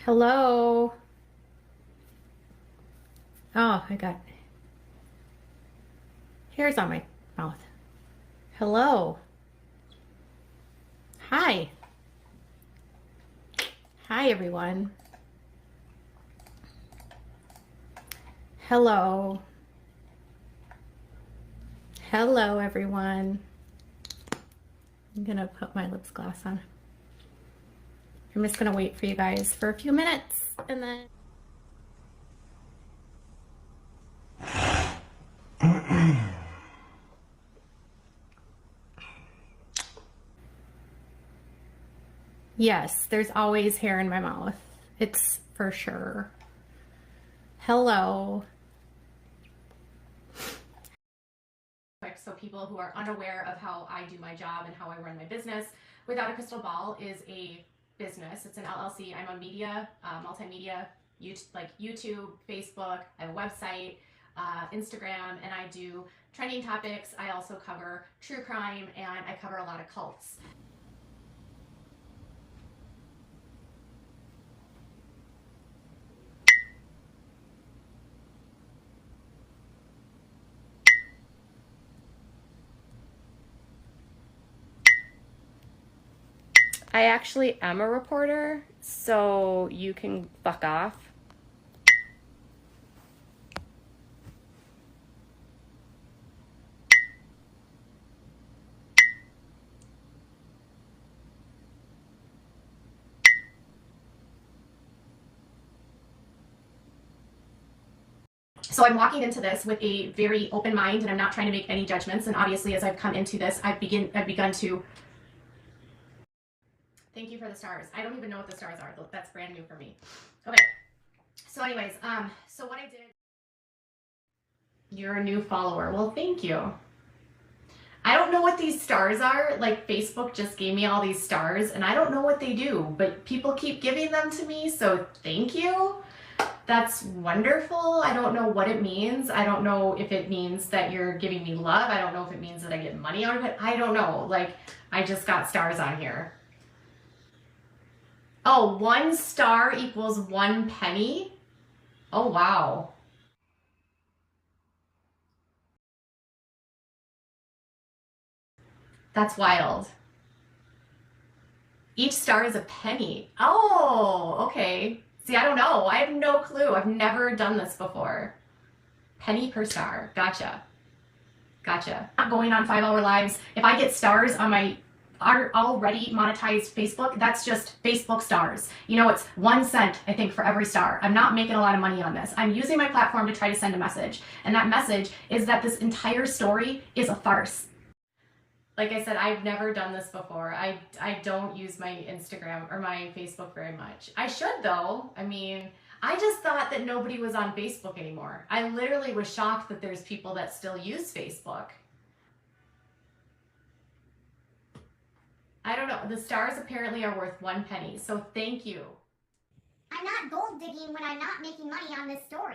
Hello. Oh, I got hairs on my mouth. Hello. Hi. Hi, everyone. Hello. Hello, everyone. I'm gonna put my lips gloss on. I'm just gonna wait for you guys for a few minutes and then. Yes, there's always hair in my mouth. It's for sure. Hello. So people who are unaware of how I do my job and how I run my business, Without a Crystal Ball is a business. It's an LLC. I'm a media, multimedia, YouTube, Facebook. I have a website, Instagram, and I do trending topics. I also cover true crime, and I cover a lot of cults. I actually am a reporter, so you can fuck off. So I'm walking into this with a very open mind, and I'm not trying to make any judgments. And obviously, as I've come into this, I've begun to. Thank you for the stars. I don't even know what the stars are. That's brand new for me. Okay. So anyways, so what I did. You're a new follower. Well, thank you. I don't know what these stars are. Like, Facebook just gave me all these stars, and I don't know what they do, but people keep giving them to me, so thank you. That's wonderful. I don't know what it means. I don't know if it means that you're giving me love. I don't know if it means that I get money out of it. I don't know. Like, I just got stars on here. Oh, 1 star equals 1 penny? Oh, wow. That's wild. Each star is a penny. Oh, okay. See, I don't know. I have no clue. I've never done this before. Penny per star. Gotcha. Gotcha. I'm going on 5-hour lives. If I get stars on my already monetized Facebook, that's just Facebook stars. You know, it's 1 cent, I think, for every star. I'm not making a lot of money on this. I'm using my platform to try to send a message. And that message is that this entire story is a farce. Like I said, I've never done this before. I don't use my Instagram or my Facebook very much. I should, though. I mean, I just thought that nobody was on Facebook anymore. I literally was shocked that there's people that still use Facebook. I don't know. The stars apparently are worth 1 penny, so thank you. I'm not gold digging when I'm not making money on this story.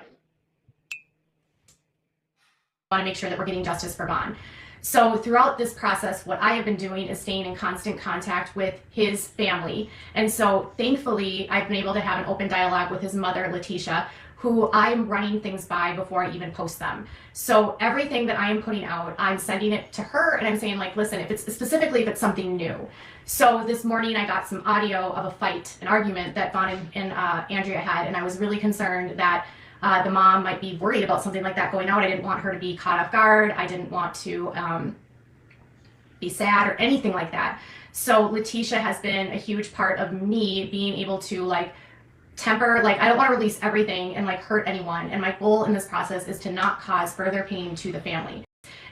I want to make sure that we're getting justice for Vaughn. So throughout this process, what I have been doing is staying in constant contact with his family. And so thankfully, I've been able to have an open dialogue with his mother, Letitia, who I'm running things by before I even post them. So everything that I am putting out, I'm sending it to her, and I'm saying, like, listen, if it's something new. So this morning I got some audio of a fight, an argument that Vaughn and Andrea had, and I was really concerned that the mom might be worried about something like that going out. I didn't want her to be caught off guard. I didn't want to be sad or anything like that. So Letitia has been a huge part of me being able to, like, temper, like, I don't want to release everything and, like, hurt anyone. And my goal in this process is to not cause further pain to the family.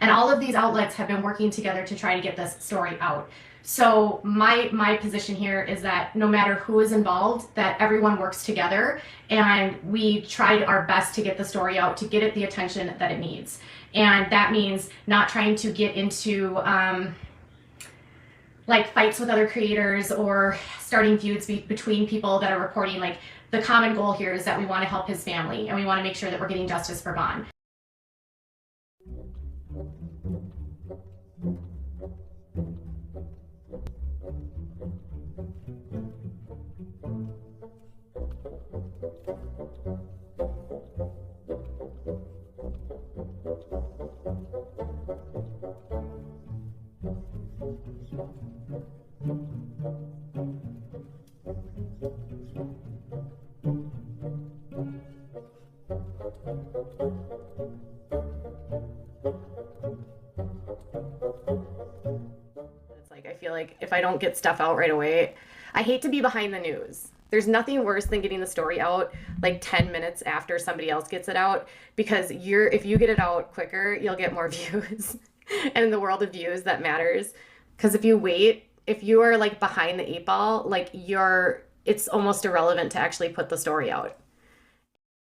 And all of these outlets have been working together to try to get this story out. So my position here is that no matter who is involved, that everyone works together, and we tried our best to get the story out, to get it the attention that it needs. And that means not trying to get into like fights with other creators or starting feuds between people that are reporting. Like, the common goal here is that we want to help his family, and we want to make sure that we're getting justice for Vaughn. It's like, I feel like if I don't get stuff out right away, I hate to be behind the news. There's nothing worse than getting the story out like 10 minutes after somebody else gets it out, because if you get it out quicker, you'll get more views. And in the world of views, that matters. Because if you wait, if you are like behind the 8 ball, like it's almost irrelevant to actually put the story out.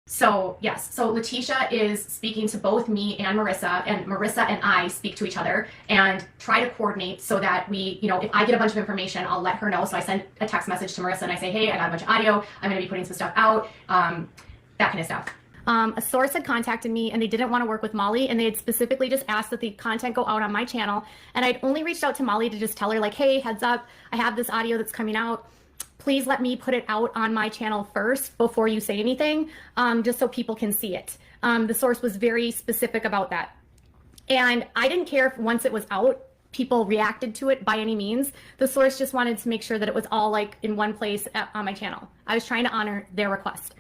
So yes, so Letitia is speaking to both me and Marissa and I speak to each other and try to coordinate so that we, if I get a bunch of information, I'll let her know. So I send a text message to Marissa and I say, hey, I got a bunch of audio. I'm going to be putting some stuff out, that kind of stuff. A source had contacted me and they didn't want to work with Molly, and they had specifically just asked that the content go out on my channel. And I'd only reached out to Molly to just tell her like, hey, heads up, I have this audio that's coming out. Please let me put it out on my channel first before you say anything, just so people can see it. The source was very specific about that. And I didn't care if once it was out, people reacted to it by any means. The source just wanted to make sure that it was all like in one place on my channel. I was trying to honor their request.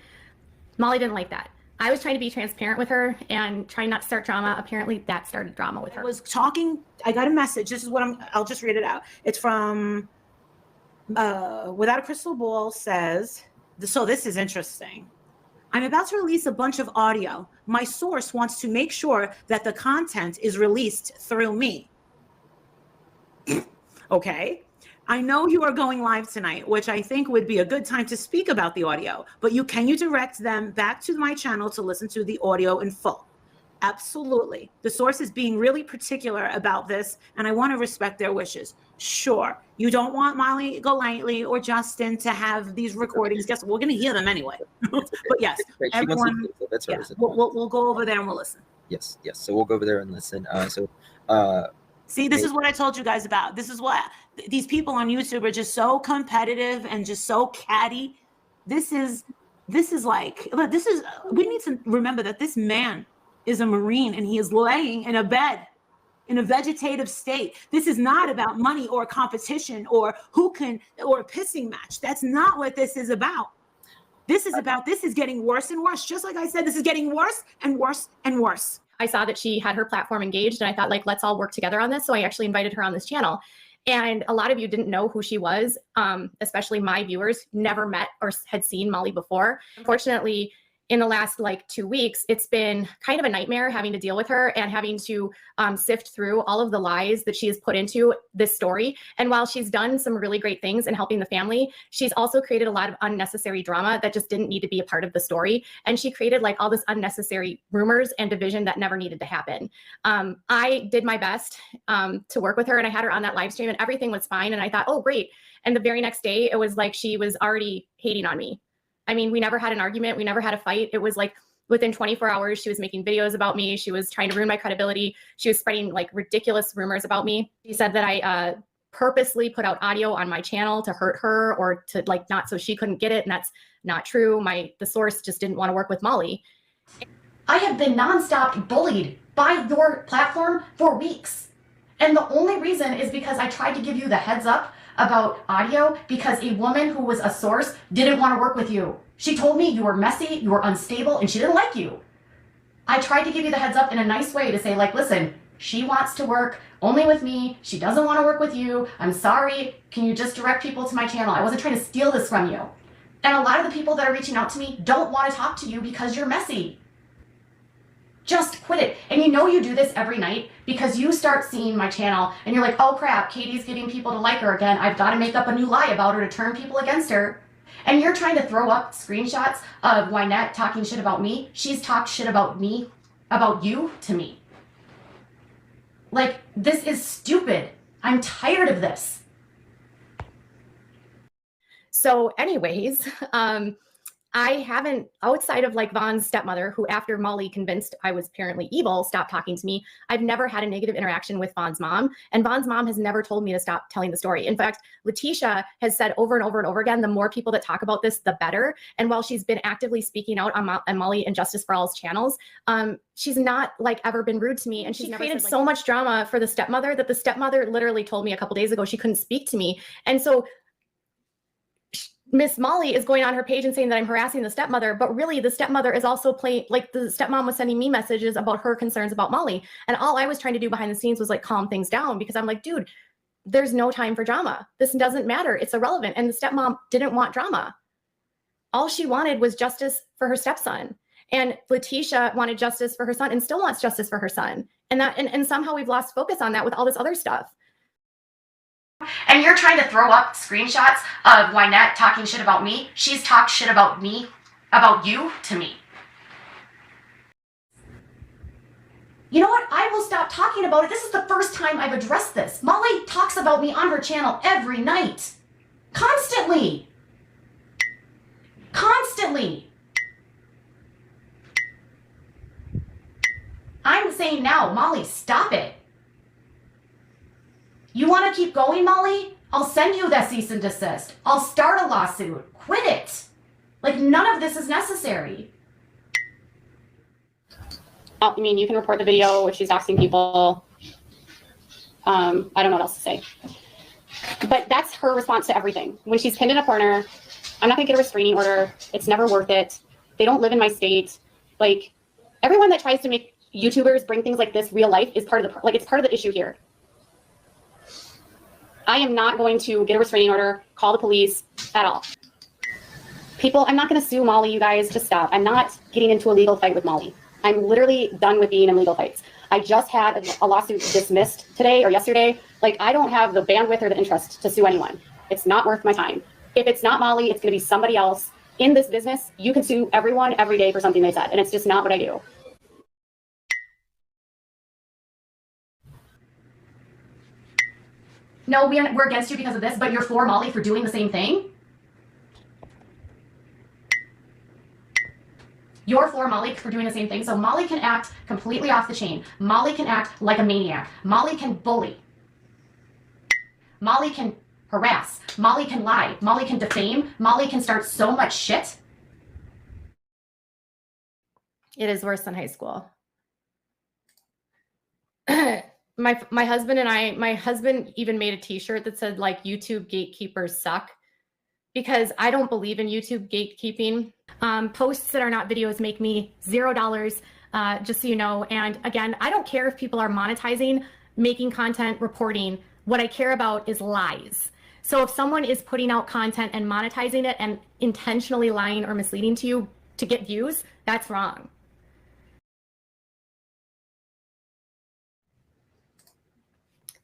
Molly didn't like that. I was trying to be transparent with her and trying not to start drama. Apparently that started drama with her. I got a message. This is what I'll just read it out. It's from Without a Crystal Ball says, so this is interesting. I'm about to release a bunch of audio. My source wants to make sure that the content is released through me. Okay. I know you are going live tonight, which I think would be a good time to speak about the audio, but can you direct them back to my channel to listen to the audio in full? Absolutely. The source is being really particular about this, and I want to respect their wishes. Sure. You don't want Molly Golightly or Justin to have these recordings. Guess we're going to hear them anyway. But yes, everyone, we'll go over there and we'll listen. Yes. So we'll go over there and listen. See, this is what I told you guys about. This is what these people on YouTube are just so competitive and just so catty. We need to remember that this man is a Marine and he is laying in a bed in a vegetative state. This is not about money or competition or or a pissing match. That's not what this is about. This is getting worse and worse. Just like I said, this is getting worse and worse and worse. I saw that she had her platform engaged and I thought like, let's all work together on this. So I actually invited her on this channel. And a lot of you didn't know who she was, especially my viewers, never met or had seen Molly before. Unfortunately, in the last 2 weeks, it's been kind of a nightmare having to deal with her and having to sift through all of the lies that she has put into this story. And while she's done some really great things in helping the family, she's also created a lot of unnecessary drama that just didn't need to be a part of the story. And she created all this unnecessary rumors and division that never needed to happen. I did my best to work with her, and I had her on that live stream and everything was fine. And I thought, oh, great. And the very next day, it was like she was already hating on me. I mean, we never had an argument. We never had a fight. It was within 24 hours, she was making videos about me. She was trying to ruin my credibility. She was spreading ridiculous rumors about me. She said that I purposely put out audio on my channel to hurt her or to not so she couldn't get it. And that's not true. The source just didn't want to work with Molly. I have been nonstop bullied by your platform for weeks. And the only reason is because I tried to give you the heads up about audio because a woman who was a source didn't want to work with you. She told me you were messy, you were unstable, and she didn't like you. I tried to give you the heads up in a nice way to say listen, she wants to work only with me. She doesn't want to work with you. I'm sorry. Can you just direct people to my channel? I wasn't trying to steal this from you. And a lot of the people that are reaching out to me don't want to talk to you because you're messy. Just quit it. And you do this every night because you start seeing my channel and you're like, oh crap, Katie's getting people to like her again. I've got to make up a new lie about her to turn people against her. And you're trying to throw up screenshots of Wynette talking shit about me. She's talked shit about me, about you to me. This is stupid. I'm tired of this. So anyways, I haven't, outside of like Vaughn's stepmother, who after Molly convinced I was apparently evil, stopped talking to me. I've never had a negative interaction with Vaughn's mom. And Vaughn's mom has never told me to stop telling the story. In fact, Letitia has said over and over and over again, the more people that talk about this, the better. And while she's been actively speaking out on Molly and Justice for All's channels, she's not like ever been rude to me. And she's created so much drama for the stepmother that the stepmother literally told me a couple days ago she couldn't speak to me. And so Miss Molly is going on her page and saying that I'm harassing the stepmother, but really the stepmother is also playing, like the stepmom was sending me messages about her concerns about Molly. And all I was trying to do behind the scenes was like calm things down, because I'm like, dude, there's no time for drama. This doesn't matter. It's irrelevant. And the stepmom didn't want drama. All she wanted was justice for her stepson. And Letitia wanted justice for her son and still wants justice for her son. And somehow we've lost focus on that with all this other stuff. And you're trying to throw up screenshots of Wynette talking shit about me. She's talked shit about me, about you, to me. You know what? I will stop talking about it. This is the first time I've addressed this. Molly talks about me on her channel every night. Constantly. Constantly. I'm saying now, Molly, stop it. You want to keep going, Molly? I'll send you the cease and desist. I'll start a lawsuit. Quit it. Like, none of this is necessary. I mean, you can report the video if she's doxing people. I don't know what else to say. But that's her response to everything. When she's pinned in a corner, I'm not going to get a restraining order. It's never worth it. They don't live in my state. Like, everyone that tries to make YouTubers bring things like this real life is part of the, it's part of the issue here. I am not going to get a restraining order, call the police at all. People, I'm not going to sue Molly, you guys. Just stop. I'm not getting into a legal fight with Molly. I'm literally done with being in legal fights. I just had a lawsuit dismissed today or yesterday. Like, I don't have the bandwidth or the interest to sue anyone. It's not worth my time. If it's not Molly, it's going to be somebody else. In this business, you can sue everyone every day for something they said, and it's just not what I do. No, we're against you because of this, but you're for Molly for doing the same thing? You're for Molly for doing the same thing, so Molly can act completely off the chain. Molly can act like a maniac. Molly can bully. Molly can harass. Molly can lie. Molly can defame. Molly can start so much shit. It is worse than high school. My husband and I, my husband even made a t-shirt that said like YouTube gatekeepers suck, because I don't believe in YouTube gatekeeping. Posts that are not videos make me $0, just so you know. And again, I don't care if people are monetizing, making content, reporting. What I care about is lies. So if someone is putting out content and monetizing it and intentionally lying or misleading to you to get views, that's wrong.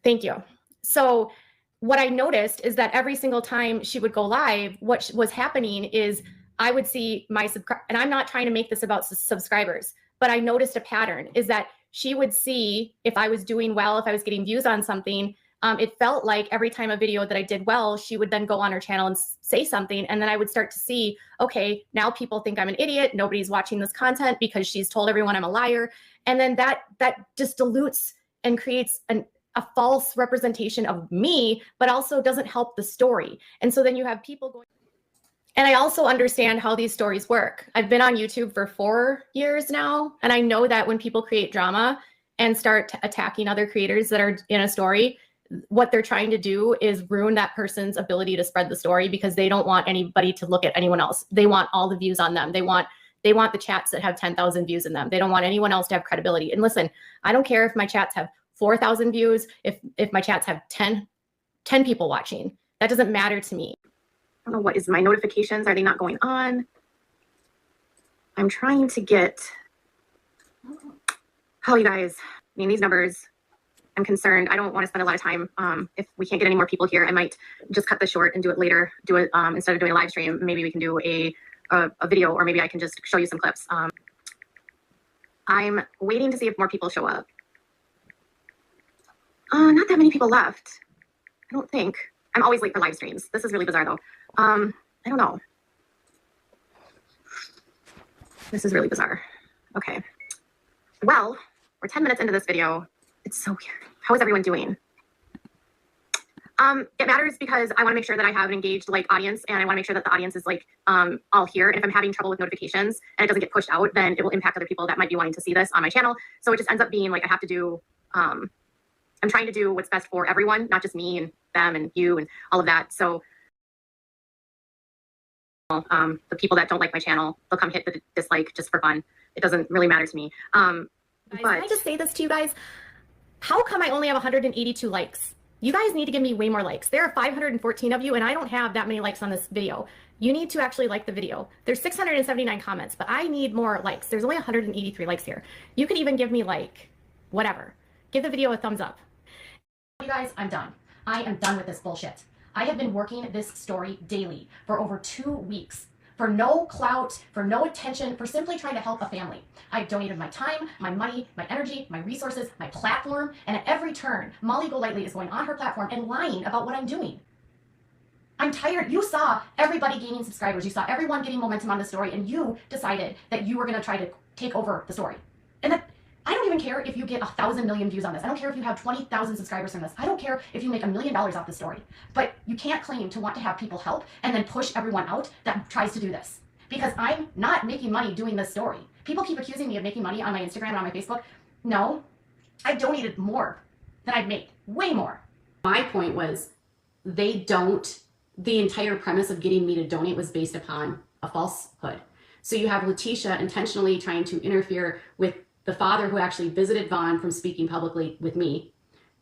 Thank you. So what I noticed is that every single time she would go live, what was happening is I would see my and I'm not trying to make this about subscribers, but I noticed a pattern is that she would see if I was doing well, if I was getting views on something. It felt like every time a video that I did well, she would then go on her channel and say something. And then I would start to see, okay, now people think I'm an idiot. Nobody's watching this content because she's told everyone I'm a liar. And then that just dilutes and creates a false representation of me, but also doesn't help the story. And so then you have people going. And I also understand how these stories work. I've been on YouTube for 4 years now, and I know that when people create drama and start attacking other creators that are in a story, what they're trying to do is ruin that person's ability to spread the story, because they don't want anybody to look at anyone else. They want all the views on them. They want the chats that have 10,000 views in them. They don't want anyone else to have credibility. And listen, I don't care if my chats have 4,000 views, if my chats have 10 people watching. That doesn't matter to me. I don't know, what is my notifications? Are they not going on? I'm trying to get, you guys, I mean, these numbers, I'm concerned. I don't want to spend a lot of time. If we can't get any more people here, I might just cut this short and do it later. Do it instead of doing a live stream. Maybe we can do a video, or maybe I can just show you some clips. I'm waiting to see if more people show up. Not that many people left. I don't think. I'm always late for live streams. This is really bizarre though. I don't know. This is really bizarre. Okay. Well, we're 10 minutes into this video. It's so weird. How is everyone doing? It matters because I want to make sure that I have an engaged audience, and I want to make sure that the audience is all here. And if I'm having trouble with notifications and it doesn't get pushed out, then it will impact other people that might be wanting to see this on my channel. So it just ends up being I have to do, I'm trying to do what's best for everyone, not just me and them and you and all of that. So the people that don't like my channel, they'll come hit the dislike just for fun. It doesn't really matter to me. Guys, can I just say this to you guys? How come I only have 182 likes? You guys need to give me way more likes. There are 514 of you, and I don't have that many likes on this video. You need to actually like the video. There's 679 comments, but I need more likes. There's only 183 likes here. You could even give me whatever. Give the video a thumbs up. You guys, I'm done. I am done with this bullshit. I have been working this story daily for over 2 weeks. For no clout, for no attention, for simply trying to help a family. I've donated my time, my money, my energy, my resources, my platform, and at every turn, Molly Golightly is going on her platform and lying about what I'm doing. I'm tired. You saw everybody gaining subscribers. You saw everyone getting momentum on the story, and you decided that you were going to try to take over the story. And that I don't even care if you get 1,000 million views on this. I don't care if you have 20,000 subscribers from this. I don't care if you make $1 million off the story. But you can't claim to want to have people help and then push everyone out that tries to do this. Because I'm not making money doing this story. People keep accusing me of making money on my Instagram and on my Facebook. No, I donated more than I've made. Way more. My point was the entire premise of getting me to donate was based upon a falsehood. So you have Letitia intentionally trying to interfere with the father who actually visited Vaughn from speaking publicly with me.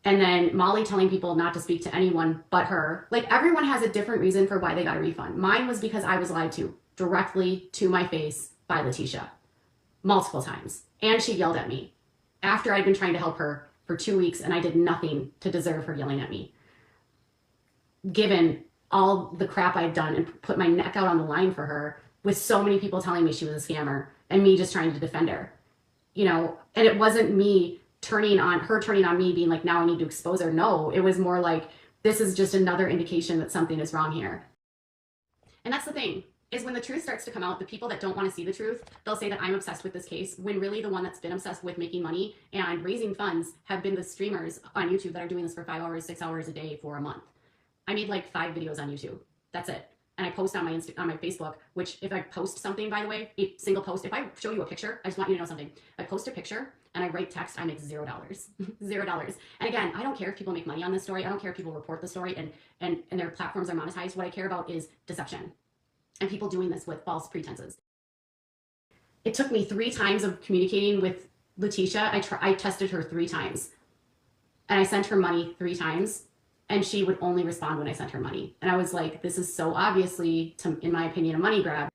And then Molly telling people not to speak to anyone but her. Everyone has a different reason for why they got a refund. Mine was because I was lied to directly to my face by Letitia multiple times. And she yelled at me after I'd been trying to help her for 2 weeks, and I did nothing to deserve her yelling at me. Given all the crap I'd done and put my neck out on the line for her, with so many people telling me she was a scammer and me just trying to defend her. And it wasn't me turning on me being now I need to expose her. No, it was more this is just another indication that something is wrong here. And that's the thing, is when the truth starts to come out, the people that don't want to see the truth, they'll say that I'm obsessed with this case, when really the one that's been obsessed with making money and raising funds have been the streamers on YouTube that are doing this for 5 hours, 6 hours a day for a month. I made 5 videos on YouTube. That's it. And I post on my Facebook, which if I post something, by the way, a single post, if I show you a picture, I just want you to know something. If I post a picture and I write text, I make $0. $0. And again, I don't care if people make money on this story. I don't care if people report the story and their platforms are monetized. What I care about is deception and people doing this with false pretenses. It took me 3 times of communicating with Letitia. I tested her 3 times and I sent her money 3 times. And she would only respond when I sent her money. And I was like, this is so obviously, in my opinion, a money grab.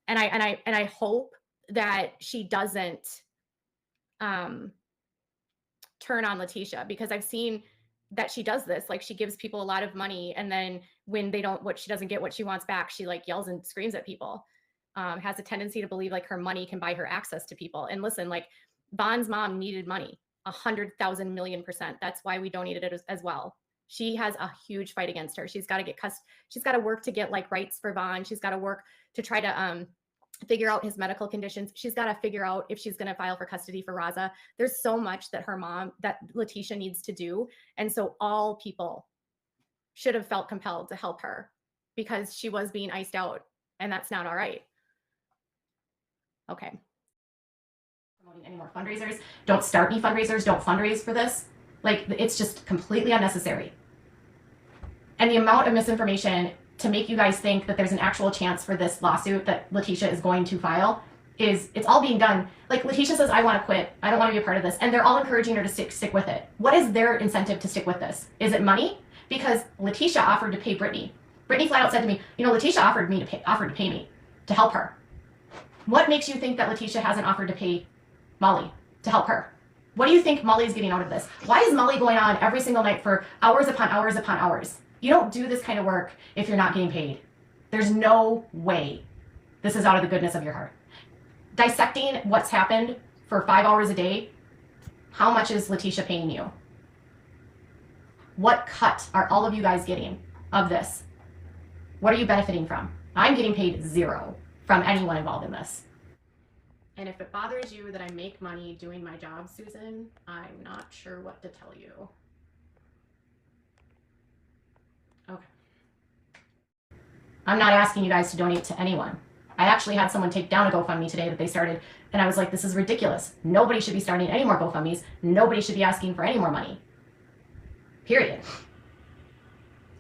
And I hope that she doesn't turn on Letitia, because I've seen that she does this. She gives people a lot of money, and then when she doesn't get what she wants back, she yells and screams at people. Has a tendency to believe her money can buy her access to people. And listen, Vaughn's mom needed money, 100,000 million%. That's why we donated it as well. She has a huge fight against her. She's got to she's got to work to get rights for Vaughn. She's got to work to try to figure out his medical conditions. She's got to figure out if she's going to file for custody for Raza. There's so much that that Letitia needs to do. And so all people should have felt compelled to help her, because she was being iced out, and that's not all right. Okay. Promoting any more fundraisers. Don't start any fundraisers. Don't fundraise for this. It's just completely unnecessary. And the amount of misinformation to make you guys think that there's an actual chance for this lawsuit that Letitia is going to file it's all being done. Letitia says, I want to quit. I don't want to be a part of this. And they're all encouraging her to stick with it. What is their incentive to stick with this? Is it money? Because Letitia offered to pay Brittany. Brittany flat out said to me, Letitia offered to pay me to help her. What makes you think that Letitia hasn't offered to pay Molly to help her? What do you think Molly's getting out of this? Why is Molly going on every single night for hours upon hours upon hours? You don't do this kind of work if you're not getting paid. There's no way this is out of the goodness of your heart. Dissecting what's happened for 5 hours a day, how much is Letitia paying you? What cut are all of you guys getting of this? What are you benefiting from? I'm getting paid 0 from anyone involved in this. And if it bothers you that I make money doing my job, Susan, I'm not sure what to tell you. Okay. I'm not asking you guys to donate to anyone. I actually had someone take down a GoFundMe today that they started, and I was like, this is ridiculous. Nobody should be starting any more GoFundMes. Nobody should be asking for any more money. Period.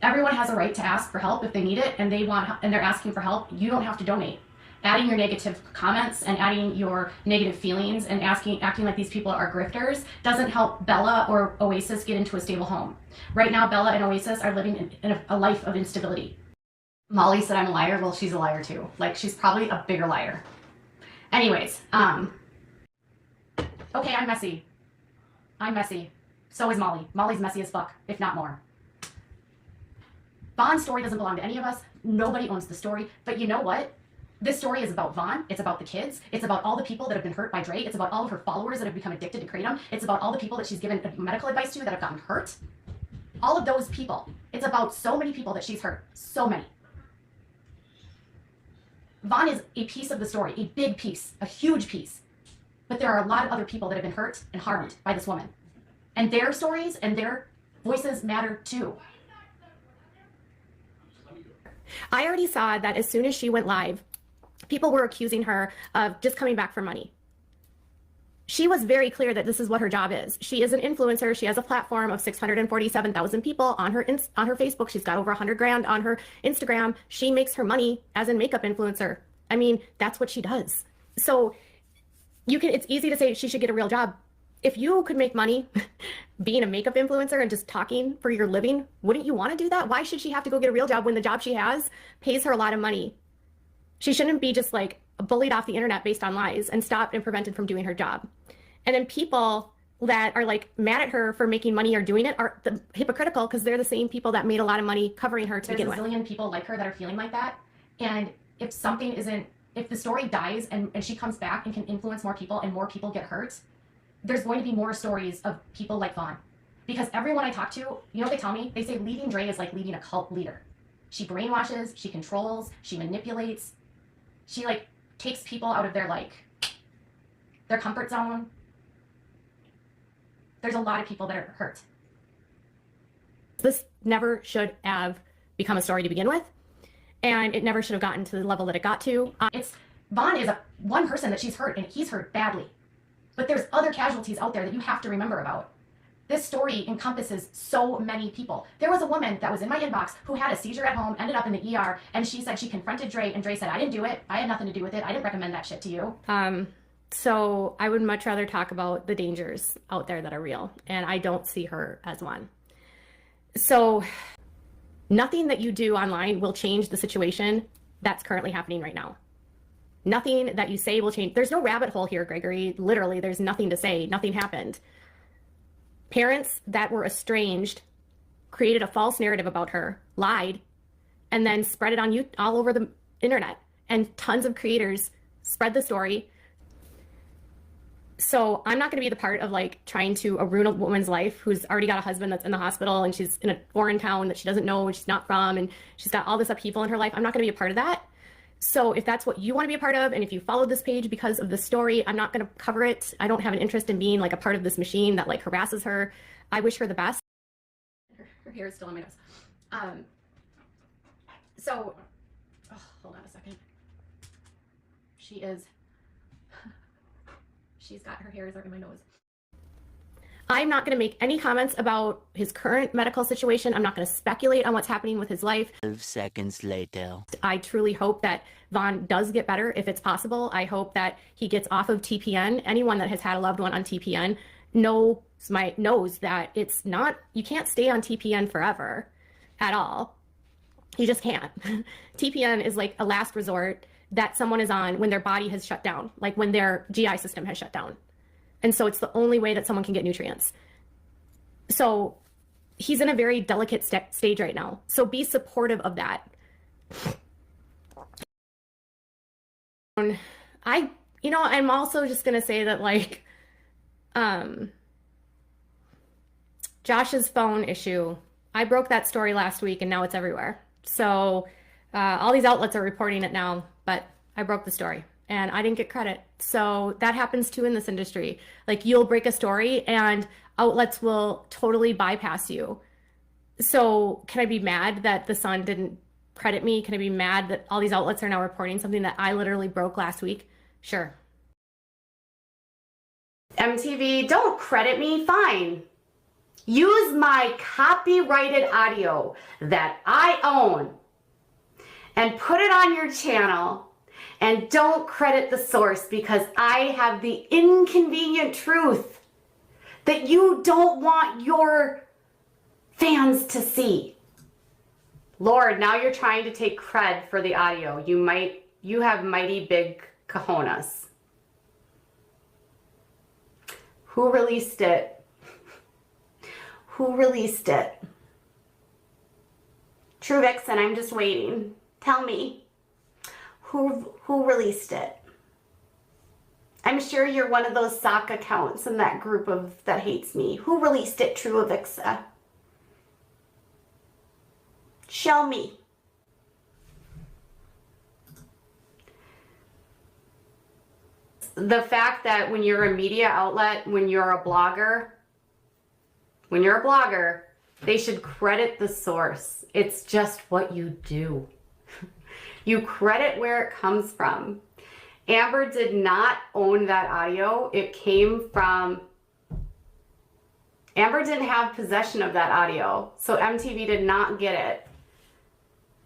Everyone has a right to ask for help if they need it and they're asking for help. You don't have to donate. Adding your negative comments and adding your negative feelings and acting like these people are grifters doesn't help Bella or Oasis get into a stable home. Right now, Bella and Oasis are living in a life of instability. Molly said I'm a liar. Well, she's a liar too. Like, she's probably a bigger liar. Anyways, okay, I'm messy. I'm messy. So is Molly. Molly's messy as fuck, if not more. Vaughn's story doesn't belong to any of us. Nobody owns the story. But you know what? This story is about Vaughn. It's about the kids. It's about all the people that have been hurt by Dre. It's about all of her followers that have become addicted to Kratom. It's about all the people that she's given medical advice to that have gotten hurt. All of those people. It's about so many people that she's hurt. So many. Vaughn is a piece of the story, a big piece, a huge piece. But there are a lot of other people that have been hurt and harmed by this woman. And their stories and their voices matter too. I already saw that as soon as she went live, people were accusing her of just coming back for money. She was very clear that this is what her job is. She is an influencer. She has a platform of 647,000 people on her Facebook. She's got over 100 grand on her Instagram. She makes her money as a makeup influencer. I mean, that's what she does. So it's easy to say she should get a real job. If you could make money being a makeup influencer and just talking for your living, wouldn't you want to do that? Why should she have to go get a real job when the job she has pays her a lot of money? She shouldn't be just like bullied off the internet based on lies and stopped and prevented from doing her job. And then people that are like mad at her for making money or doing it are hypocritical because they're the same people that made a lot of money covering her to begin with. There's a zillion people like her that are feeling like that. And if the story dies and she comes back and can influence more people and more people get hurt, there's going to be more stories of people like Vaughn. Because everyone I talk to, you know what they tell me? They say leading Dre is like leading a cult leader. She brainwashes, she controls, she manipulates. She like takes people out of their comfort zone. There's a lot of people that are hurt. This never should have become a story to begin with. And it never should have gotten to the level that it got to. Vaughn is one person that she's hurt, and he's hurt badly. But there's other casualties out there that you have to remember about. This story encompasses so many people. There was a woman that was in my inbox who had a seizure at home, ended up in the ER, and she said she confronted Dre, and Dre said, I didn't do it. I had nothing to do with it. I didn't recommend that shit to you. So I would much rather talk about the dangers out there that are real, and I don't see her as one. So nothing that you do online will change the situation that's currently happening right now. Nothing that you say will change. There's no rabbit hole here, Gregory. Literally, there's nothing to say. Nothing happened. Parents that were estranged created a false narrative about her, lied, and then spread it on you all over the internet. And tons of creators spread the story. So I'm not going to be the part of like trying to ruin a woman's life who's already got a husband that's in the hospital and she's in a foreign town that she doesn't know and she's not from, and she's got all this upheaval in her life. I'm not going to be a part of that. So if that's what you want to be a part of, and if you followed this page because of the story, I'm not going to cover it. I don't have an interest in being like a part of this machine that like harasses her. I wish her the best. Her hair is still on my nose. Hold on a second. She's got her hair is in my nose. I'm not going to make any comments about his current medical situation. I'm not going to speculate on what's happening with his life. 12 seconds later. I truly hope that Vaughn does get better if it's possible. I hope that he gets off of TPN. Anyone that has had a loved one on TPN knows that it's not, you can't stay on TPN forever at all. You just can't. TPN is like a last resort that someone is on when their body has shut down, like when their GI system has shut down. And so it's the only way that someone can get nutrients. So he's in a very delicate stage right now. So be supportive of that. I'm also just going to say that like, Josh's phone issue, I broke that story last week and now it's everywhere. So all these outlets are reporting it now, but I broke the story. and I didn't get credit. So that happens too in this industry. Like, you'll break a story and outlets will totally bypass you. So can I be mad that the Sun didn't credit me? Can I be mad that all these outlets are now reporting something that I literally broke last week? Sure. MTV, don't credit me, fine. Use my copyrighted audio that I own and put it on your channel, and don't credit the source because I have the inconvenient truth that you don't want your fans to see. Lord, now you're trying to take cred for the audio. You have mighty big cojones. Who released it? Who released it? True Vixen, I'm just waiting. Tell me, who released it? I'm sure you're one of those sock accounts in that group that hates me. Who released it, True Avixa? Show me. The fact that when you're a media outlet, when you're a blogger, they should credit the source. It's just what you do. You credit where it comes from. Amber did not own that audio. It came from, Amber didn't have possession of that audio. So MTV did not get it.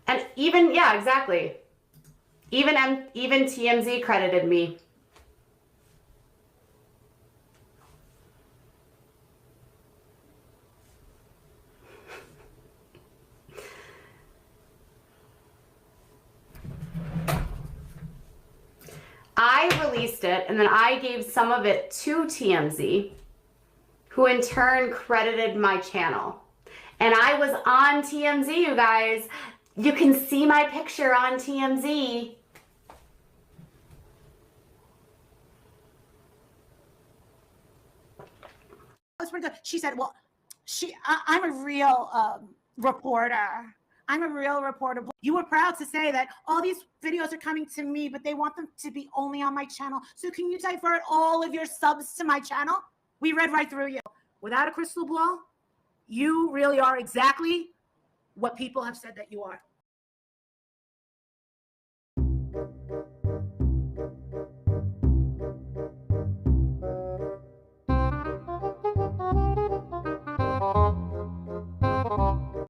And even, yeah, exactly. Even TMZ credited me. I released it, and then I gave some of it to TMZ, who in turn credited my channel. And I was on TMZ, you guys. You can see my picture on TMZ. That's pretty good. She said, well, I'm a real reporter. I'm a real reporter. You were proud to say that all these videos are coming to me, but they want them to be only on my channel. So can you divert all of your subs to my channel? We read right through you. Without a crystal ball, you really are exactly what people have said that you are.